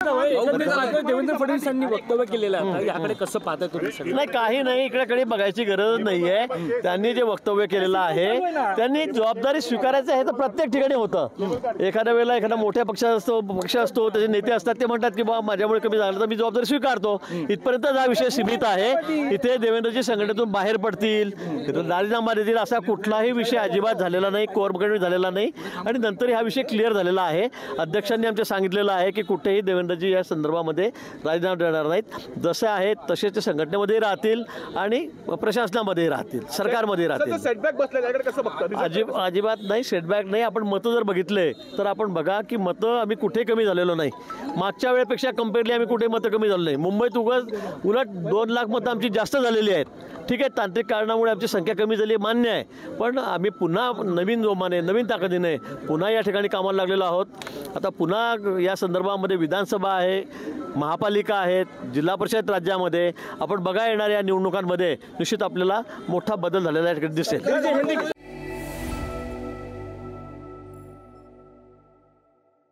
देवेंद्र फडणवीसांनी वक्तव्य केलेलं आहे, याकडे कसं पाहताय तुम्ही? नाही, काही नाही, इकडे बघायची गरज नाहीये. त्यांनी जे वक्तव्य केलेलं आहे त्यांनी जबाबदारी स्वीकारायचं आहे. तर प्रत्येक ठिकाणी होतं. एखाद्या वेळेला एखादा मोठ्या पक्ष असतो त्याचे नेते असतात, ते म्हणतात की बाबा माझ्यामुळे कमी झालं तर मी जबाबदारी स्वीकारतो. इथपर्यंत हा विषय सीमित आहे. इथे देवेंद्रजी संघटनेतून बाहेर पडतील, राजीनामा देतील असा कुठलाही विषय अजिबात झालेला नाही, कोर कमिटी झालेला नाही. आणि नंतर हा विषय क्लिअर झालेला आहे. अध्यक्षांनी आमच्या सांगितलेलं आहे की कुठेही देवेंद्रजी या संदर्भामध्ये राजीनामा देणार नाहीत. जसे आहेत तसेच ते संघटनेमध्ये राहतील आणि प्रशासनामध्ये राहतील, सरकारमध्ये राहतील. सेटबॅक बसले कसं बघतात? अजिबात नाही, सेटबॅक नाही. आपण मतं जर बघितले तर आपण बघा की मतं आम्ही कुठे कमी झालेलो नाही. मागच्या वेळेपेक्षा कम्पेअरली आम्ही कुठे मतं कमी झालो नाही. मुंबईत उलट 2 लाख मतं आमची जास्त झालेली आहेत. ठीक आहे, तांत्रिक कारणामुळे आमची संख्या कमी झाली मान्य आहे, पण आम्ही पुन्हा नवीन जोमाने नवीन ताकदीने पुन्हा या ठिकाणी कामाला लागलेलो आहोत. आता पुन्हा या संदर्भामध्ये विधानसभा आहे, महापालिका आहेत, जिल्हा परिषद राज्यामध्ये आपण बघा येणाऱ्या निवडणुकांमध्ये निश्चित आपल्याला मोठा बदल झालेला दिसेल.